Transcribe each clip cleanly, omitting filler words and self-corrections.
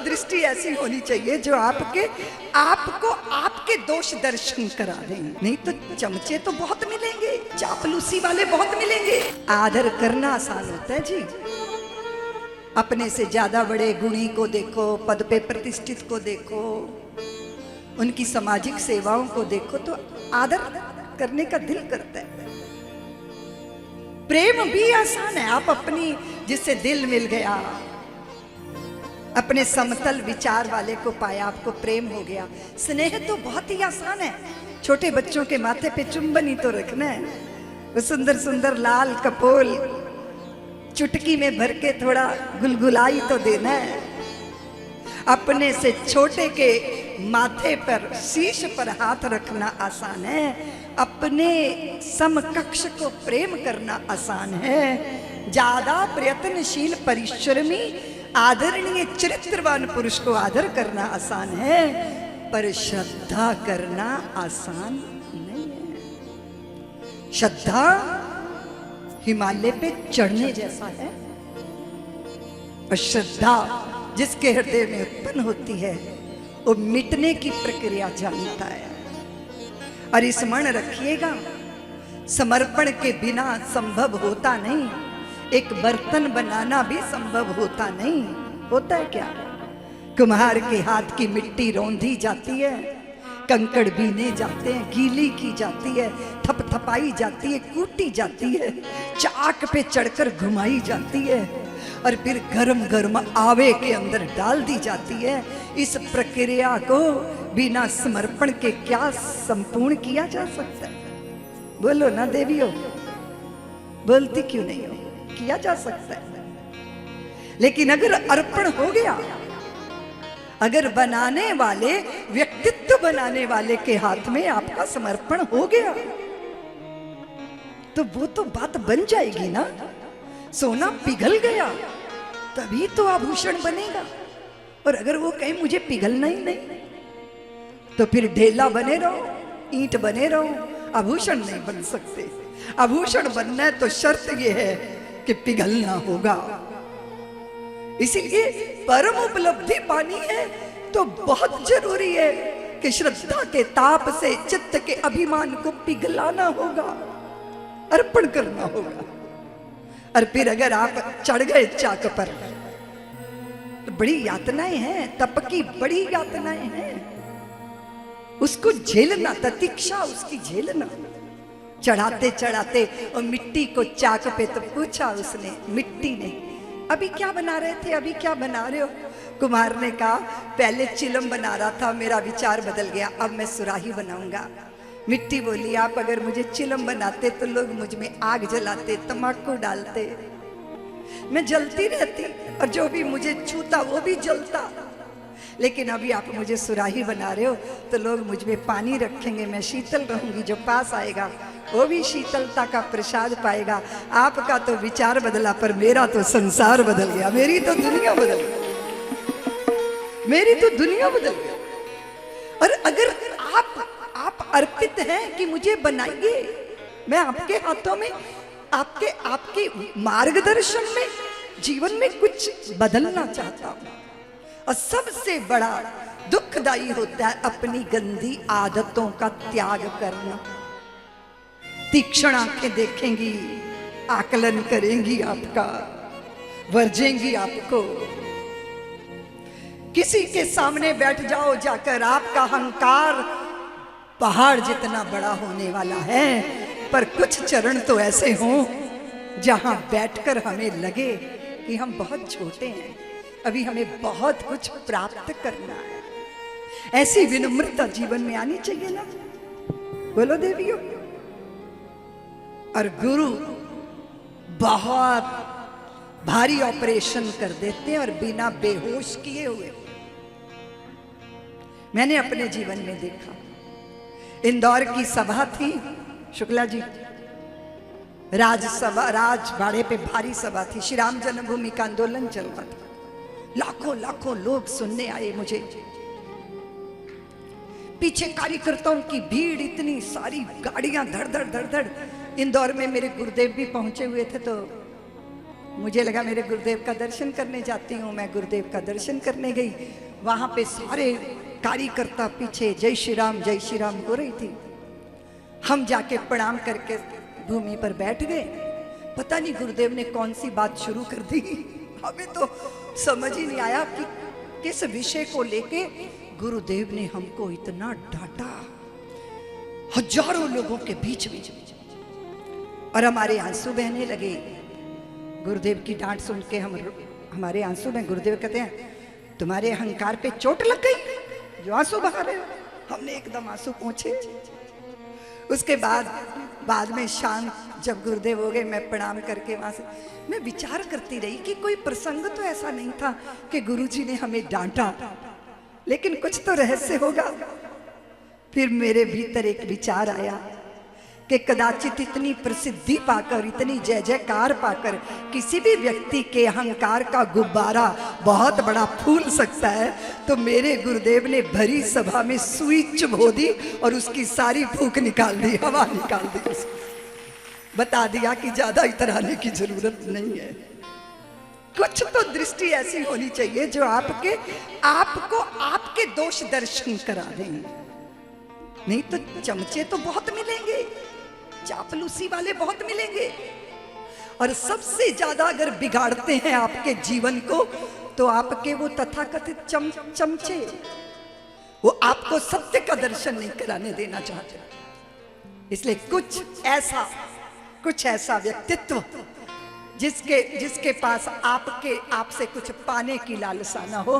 दृष्टि ऐसी होनी चाहिए जो आपको आपके दोष दर्शन करा दें। नहीं तो चमचे तो बहुत मिलेंगे, चापलूसी वाले बहुत मिलेंगे। आदर करना आसान होता है जी। अपने से ज्यादा बड़े गुणी को देखो, पद पे प्रतिष्ठित को देखो, उनकी सामाजिक सेवाओं को देखो तो आदर करने का दिल करता है। प्रेम भी आसान है। आप अपनी जिससे दिल मिल गया, अपने समतल विचार वाले को पाया, आपको प्रेम हो गया। स्नेह तो बहुत ही आसान है। छोटे बच्चों के माथे पे चुंबन ही तो रखना है, वो सुंदर सुंदर लाल कपोल चुटकी में भर के थोड़ा गुलगुलाई तो देना है। अपने से छोटे के माथे पर, शीश पर हाथ रखना आसान है। अपने समकक्ष को प्रेम करना आसान है। ज्यादा प्रयत्नशील, परिश्रमी, आदरणीय चरित्रवान पुरुष को आदर करना आसान है, पर श्रद्धा करना आसान नहीं है। श्रद्धा हिमालय पे चढ़ने जैसा है, और श्रद्धा जिसके हृदय में उत्पन्न होती है वो मिटने की प्रक्रिया जानता है। और स्मरण रखिएगा, समर्पण के बिना संभव होता नहीं। एक बर्तन बनाना भी संभव होता नहीं। होता है क्या? कुम्हार के हाथ की मिट्टी रौंधी जाती है, कंकड़ बीने जाते हैं, गीली की जाती है, थपथपाई जाती है, कूटी जाती है, चाक पे चढ़कर घुमाई जाती है, और फिर गरम गरम आवे के अंदर डाल दी जाती है। इस प्रक्रिया को बिना समर्पण के क्या संपूर्ण किया जा सकता है? बोलो ना देवियों, बोलती क्यों नहीं हो? किया जा सकता है। लेकिन अगर अर्पण हो गया, अगर बनाने वाले, व्यक्तित्व बनाने वाले के हाथ में आपका समर्पण हो गया, तो वो तो बात बन जाएगी ना। सोना पिघल गया तभी तो आभूषण बनेगा। और अगर वो कहे मुझे पिघलना ही नहीं, तो फिर ढेला बने रहो, ईंट बने रहो, आभूषण नहीं बन सकते। आभूषण बनना है तो शर्त ये है कि पिघलना होगा। इसीलिए परम उपलब्धि पानी है तो बहुत जरूरी है कि श्रद्धा के ताप से चित्त के अभिमान को पिघलाना होगा, अर्पण करना होगा। और फिर अगर आप चढ़ गए चाक पर तो बड़ी यातनाएं हैं, तप की बड़ी यातनाएं हैं, उसको झेलना, प्रतीक्षा उसकी झेलना। चढ़ाते चढ़ाते और मिट्टी को चाक पे तो पूछा उसने, मिट्टी ने, अभी क्या बना रहे थे, अभी क्या बना रहे हो? कुम्हार ने कहा पहले चिलम बना रहा था, मेरा विचार बदल गया, अब मैं सुराही बनाऊंगा। मिट्टी बोली आप अगर मुझे चिलम बनाते तो लोग मुझ में आग जलाते, तम्बाकू डालते, मैं जलती रहती और जो भी मुझे छूता वो भी जलता। लेकिन अभी आप मुझे सुराही बना रहे हो तो लोग मुझ में पानी रखेंगे, मैं शीतल रहूंगी, जो पास आएगा वो भी शीतलता का प्रसाद पाएगा। आपका तो विचार बदला पर मेरा तो संसार बदल गया, मेरी तो दुनिया बदल गई, मेरी तो दुनिया बदल गई। और अगर आप अर्पित हैं कि मुझे बनाइए, मैं आपके हाथों में, आपके मार्गदर्शन में जीवन में कुछ बदलना चाहता हूं। और सबसे बड़ा दुखदाई होता है अपनी गंदी आदतों का त्याग करना। तीक्ष्ण आंखें देखेंगी, आकलन करेंगी आपका, वर्जेंगी आपको। किसी के सामने बैठ जाओ जाकर, आपका अहंकार पहाड़ जितना बड़ा होने वाला है, पर कुछ चरण तो ऐसे हों जहां बैठकर हमें लगे कि हम बहुत छोटे हैं, अभी हमें बहुत कुछ प्राप्त करना है। ऐसी विनम्रता जीवन में आनी चाहिए ना, बोलो देवियों। और गुरु बहुत भारी ऑपरेशन कर देते हैं और बिना बेहोश किए हुए। मैंने अपने जीवन में देखा, इंदौर की सभा थी, शुक्ला जी, राजसभा, राजबाड़े पे भारी सभा थी, श्री राम जन्मभूमि का आंदोलन चल रहा था। लाखों लाखों लोग सुनने आए मुझे, पीछे कार्यकर्ताओं की भीड़, इतनी सारी गाड़ियां, धड़ धड़ धड़ धड़। इंदौर में मेरे गुरुदेव भी पहुंचे हुए थे, तो मुझे लगा मेरे गुरुदेव का दर्शन करने जाती हूँ। मैं गुरुदेव का दर्शन करने गई, वहां पे सारे कार्यकर्ता पीछे जय श्री राम हो रही थी। हम जाके प्रणाम करके भूमि पर बैठ गए। पता नहीं गुरुदेव ने कौन सी बात शुरू कर दी, हमें तो समझ ही नहीं आया कि किस विषय को लेके गुरुदेव ने हमको इतना डांटा, हजारों लोगों के बीच में, और हमारे आंसू बहने लगे। गुरुदेव की डांट सुन के हमारे आंसू में, गुरुदेव कहते हैं तुम्हारे अहंकार पे चोट लग गई जो आंसू बहा रहे हो। हमने एकदम आंसू पोंछे। उसके बाद में शांत जब गुरुदेव हो गए, मैं प्रणाम करके वहां से मैं विचार करती रही कि कोई प्रसंग तो ऐसा नहीं था कि गुरुजी ने हमें डांटा, लेकिन कुछ तो रहस्य होगा। फिर मेरे भीतर एक विचार आया कि कदाचित इतनी प्रसिद्धि पाकर, इतनी जय जयकार पाकर किसी भी व्यक्ति के अहंकार का गुब्बारा बहुत बड़ा फूल सकता है। तो मेरे गुरुदेव ने भरी सभा में सुई चुभो दी और उसकी सारी फूंक निकाल दी, हवा निकाल दी, बता दिया कि ज्यादा इतराने की जरूरत नहीं है। कुछ तो दृष्टि ऐसी होनी चाहिए जो आपको आपके दोष दर्शन करा दें। नहीं तो चमचे तो बहुत मिलेंगे, चापलूसी वाले बहुत मिलेंगे, और सबसे ज्यादा अगर बिगाड़ते हैं आपके जीवन को तो आपके वो तथाकथित चमचे, वो आपको सत्य का दर्शन नहीं कराने देना चाहते। इसलिए कुछ ऐसा व्यक्तित्व जिसके पास आपसे कुछ पाने की लालसा ना हो,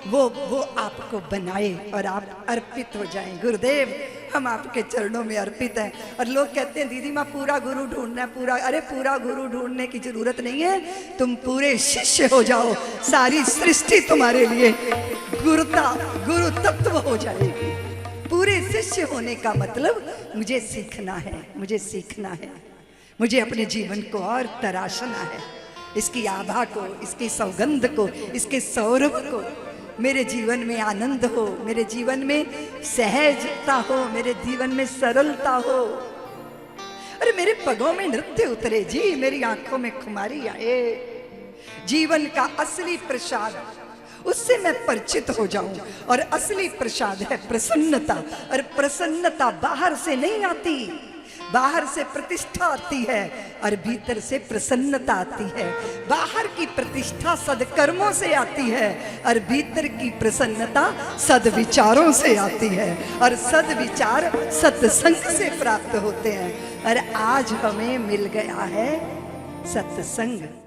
वो आपको बनाए और आप अर्पित हो जाएं। गुरुदेव हम आपके चरणों में अर्पित हैं। और लोग कहते हैं दीदी माँ पूरा गुरु ढूंढना है, पूरा गुरु ढूंढने की जरूरत नहीं है, तुम पूरे शिष्य हो जाओ, सारी सृष्टि तुम्हारे लिए गुरु तत्व हो जाएगी। पूरे शिष्य होने का मतलब मुझे सीखना है, मुझे अपने जीवन को और तराशना है, इसकी आभा को, इसकी सौगंध को, इसके सौरभ को। मेरे जीवन में आनंद हो, मेरे जीवन में सहजता हो, मेरे जीवन में सरलता हो। अरे मेरे पगों में नृत्य उतरे जी, मेरी आंखों में खुमारी आए। जीवन का असली प्रसाद, उससे मैं परिचित हो जाऊं। और असली प्रसाद है प्रसन्नता, और प्रसन्नता बाहर से नहीं आती, बाहर से प्रतिष्ठा आती है और भीतर से प्रसन्नता आती है। बाहर की प्रतिष्ठा सदकर्मों से आती है और भीतर की प्रसन्नता सदविचारों से आती है, और सदविचार सत्संग से प्राप्त होते हैं। और आज हमें मिल गया है सत्संग।